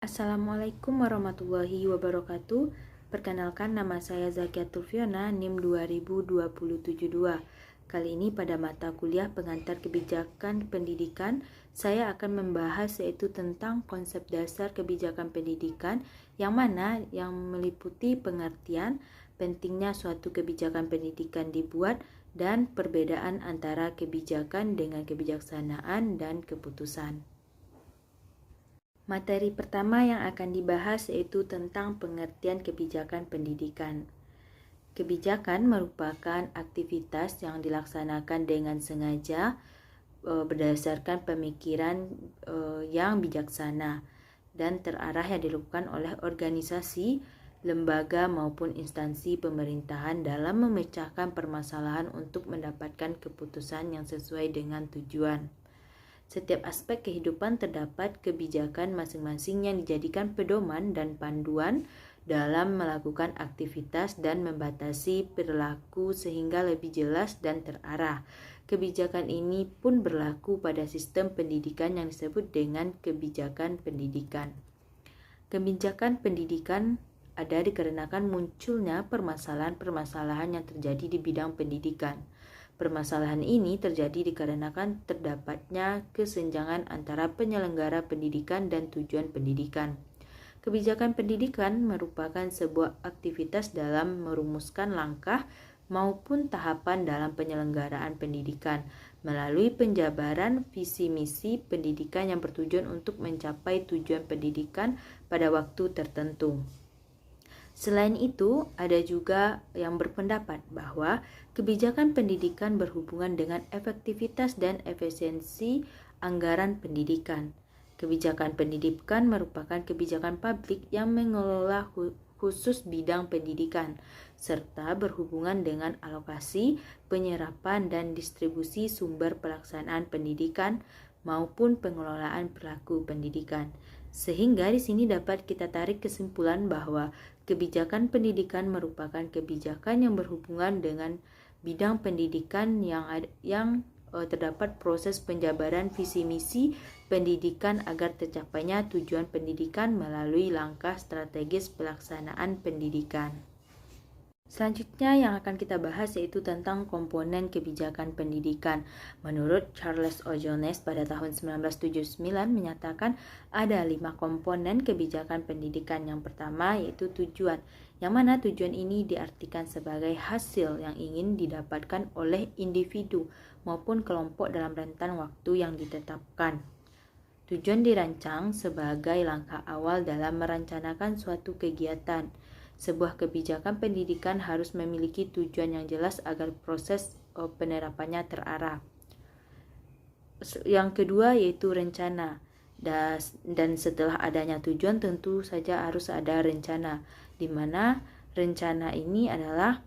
Assalamualaikum warahmatullahi wabarakatuh. Perkenalkan, nama saya Zakiatul Fiona, NIM 20272. Kali ini pada mata kuliah pengantar kebijakan pendidikan, saya akan membahas yaitu tentang konsep dasar kebijakan pendidikan yang mana yang meliputi pengertian pentingnya suatu kebijakan pendidikan dibuat dan perbedaan antara kebijakan dengan kebijaksanaan dan keputusan. Materi pertama yang akan dibahas yaitu tentang pengertian kebijakan pendidikan. Kebijakan merupakan aktivitas yang dilaksanakan dengan sengaja berdasarkan pemikiran yang bijaksana dan terarah yang dilakukan oleh organisasi, lembaga maupun instansi pemerintahan dalam memecahkan permasalahan untuk mendapatkan keputusan yang sesuai dengan tujuan. Setiap aspek kehidupan terdapat kebijakan masing-masing yang dijadikan pedoman dan panduan dalam melakukan aktivitas dan membatasi perilaku sehingga lebih jelas dan terarah. Kebijakan ini pun berlaku pada sistem pendidikan yang disebut dengan kebijakan pendidikan. Kebijakan pendidikan ada dikarenakan munculnya permasalahan-permasalahan yang terjadi di bidang pendidikan. Permasalahan ini terjadi dikarenakan terdapatnya kesenjangan antara penyelenggara pendidikan dan tujuan pendidikan. Kebijakan pendidikan merupakan sebuah aktivitas dalam merumuskan langkah maupun tahapan dalam penyelenggaraan pendidikan melalui penjabaran visi misi pendidikan yang bertujuan untuk mencapai tujuan pendidikan pada waktu tertentu. Selain itu, ada juga yang berpendapat bahwa kebijakan pendidikan berhubungan dengan efektivitas dan efisiensi anggaran pendidikan. Kebijakan pendidikan merupakan kebijakan publik yang mengelola khusus bidang pendidikan, serta berhubungan dengan alokasi, penyerapan, dan distribusi sumber pelaksanaan pendidikan maupun pengelolaan perilaku pendidikan. Sehingga di sini dapat kita tarik kesimpulan bahwa kebijakan pendidikan merupakan kebijakan yang berhubungan dengan bidang pendidikan yang terdapat proses penjabaran visi misi pendidikan agar tercapainya tujuan pendidikan melalui langkah strategis pelaksanaan pendidikan. Selanjutnya yang akan kita bahas yaitu tentang komponen kebijakan pendidikan. Menurut Charles O. Jones pada tahun 1979 menyatakan ada 5 komponen kebijakan pendidikan. Yang pertama yaitu tujuan, yang mana tujuan ini diartikan sebagai hasil yang ingin didapatkan oleh individu maupun kelompok dalam rentan waktu yang ditetapkan. Tujuan dirancang sebagai langkah awal dalam merencanakan suatu kegiatan. Sebuah kebijakan pendidikan harus memiliki tujuan yang jelas agar proses penerapannya terarah. Yang kedua yaitu rencana. Dan setelah adanya tujuan tentu saja harus ada rencana, di mana rencana ini adalah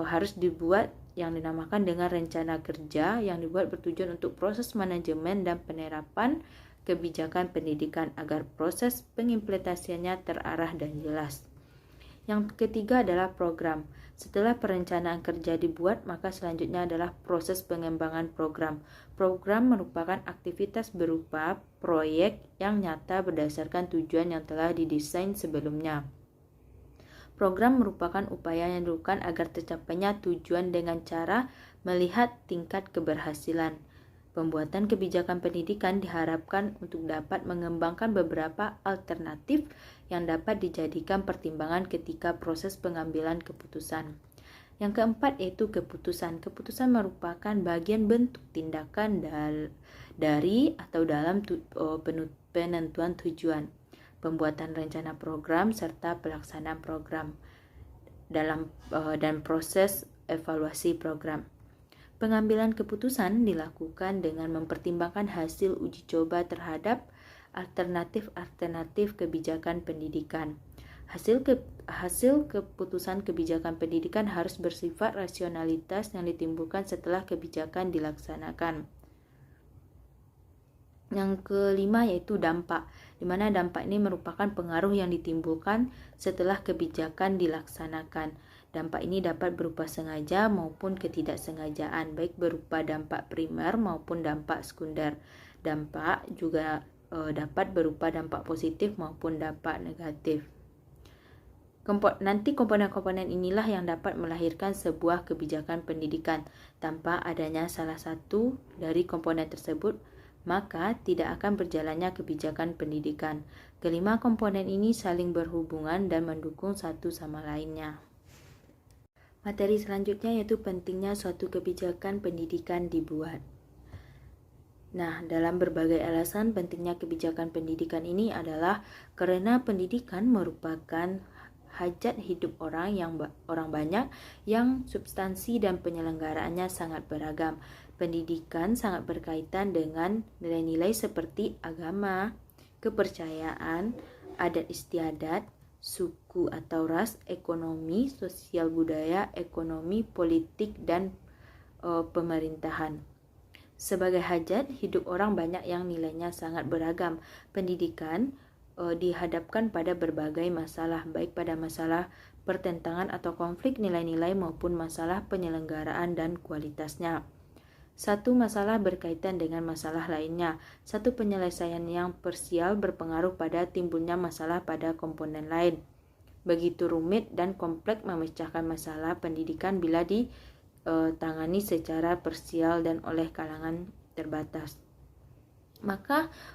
harus dibuat yang dinamakan dengan rencana kerja yang dibuat bertujuan untuk proses manajemen dan penerapan kebijakan pendidikan agar proses pengimplementasiannya terarah dan jelas. Yang ketiga adalah program. Setelah perencanaan kerja dibuat, maka selanjutnya adalah proses pengembangan program. Program merupakan aktivitas berupa proyek yang nyata berdasarkan tujuan yang telah didesain sebelumnya. Program merupakan upaya yang dilakukan agar tercapainya tujuan dengan cara melihat tingkat keberhasilan. Pembuatan kebijakan pendidikan diharapkan untuk dapat mengembangkan beberapa alternatif yang dapat dijadikan pertimbangan ketika proses pengambilan keputusan. Yang keempat yaitu keputusan. Keputusan merupakan bagian bentuk tindakan dari atau dalam penentuan tujuan, pembuatan rencana program serta pelaksanaan program dan proses evaluasi program. Pengambilan keputusan dilakukan dengan mempertimbangkan hasil uji coba terhadap alternatif kebijakan pendidikan. Hasil keputusan kebijakan pendidikan harus bersifat rasionalitas yang ditimbulkan setelah kebijakan dilaksanakan. Yang kelima yaitu dampak, di mana dampak ini merupakan pengaruh yang ditimbulkan setelah kebijakan dilaksanakan. Dampak ini dapat berupa sengaja maupun ketidaksengajaan, baik berupa dampak primer maupun dampak sekunder. Dampak juga dapat berupa dampak positif maupun dampak negatif. Nanti komponen-komponen inilah yang dapat melahirkan sebuah kebijakan pendidikan. Tanpa adanya salah satu dari komponen tersebut, maka tidak akan berjalannya kebijakan pendidikan. Kelima komponen ini saling berhubungan dan mendukung satu sama lainnya. Materi selanjutnya yaitu pentingnya suatu kebijakan pendidikan dibuat. Nah, dalam berbagai alasan pentingnya kebijakan pendidikan ini adalah karena pendidikan merupakan hajat hidup orang banyak yang substansi dan penyelenggaraannya sangat beragam. Pendidikan sangat berkaitan dengan nilai-nilai seperti agama, kepercayaan, adat istiadat, suku atau ras, ekonomi, sosial budaya, ekonomi, politik, dan pemerintahan. Sebagai hajat hidup orang banyak yang nilainya sangat beragam, pendidikan dihadapkan pada berbagai masalah, baik pada masalah pertentangan atau konflik nilai-nilai maupun masalah penyelenggaraan dan kualitasnya. Satu masalah berkaitan dengan masalah lainnya. Satu penyelesaian yang parsial berpengaruh pada timbulnya masalah pada komponen lain. Begitu rumit dan kompleks memecahkan masalah pendidikan bila ditangani secara parsial dan oleh kalangan terbatas.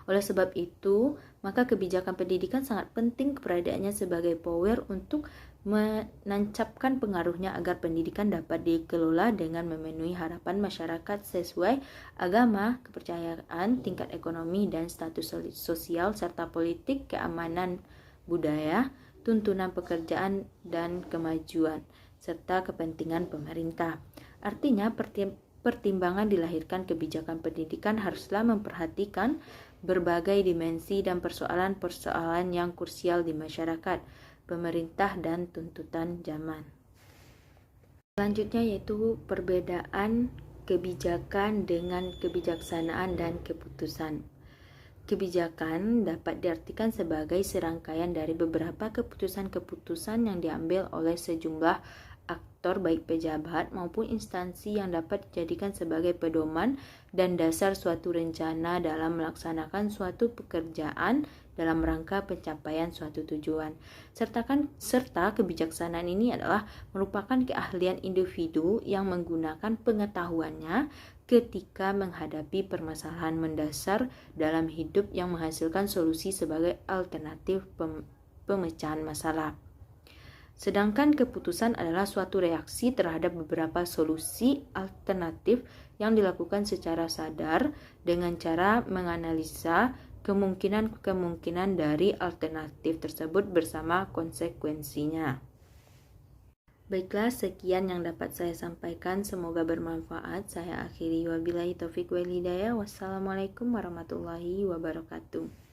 Oleh sebab itu, kebijakan pendidikan sangat penting keberadaannya sebagai power untuk menancapkan pengaruhnya agar pendidikan dapat dikelola dengan memenuhi harapan masyarakat sesuai agama, kepercayaan, tingkat ekonomi dan status sosial serta politik, keamanan budaya, tuntunan pekerjaan dan kemajuan serta kepentingan pemerintah. Artinya, pertimbangan dilahirkan kebijakan pendidikan haruslah memperhatikan berbagai dimensi dan persoalan-persoalan yang krusial di masyarakat, pemerintah, dan tuntutan zaman. Selanjutnya yaitu perbedaan kebijakan dengan kebijaksanaan dan keputusan. Kebijakan dapat diartikan sebagai serangkaian dari beberapa keputusan-keputusan yang diambil oleh sejumlah aktor baik pejabat maupun instansi yang dapat dijadikan sebagai pedoman dan dasar suatu rencana dalam melaksanakan suatu pekerjaan dalam rangka pencapaian suatu tujuan. Serta kebijaksanaan ini adalah merupakan keahlian individu yang menggunakan pengetahuannya ketika menghadapi permasalahan mendasar dalam hidup yang menghasilkan solusi sebagai alternatif pemecahan masalah. Sedangkan keputusan adalah suatu reaksi terhadap beberapa solusi alternatif yang dilakukan secara sadar dengan cara menganalisa kemungkinan-kemungkinan dari alternatif tersebut bersama konsekuensinya. Baiklah, sekian yang dapat saya sampaikan. Semoga bermanfaat. Saya akhiri, wabillahi taufiq wal hidayah. Wassalamualaikum warahmatullahi wabarakatuh.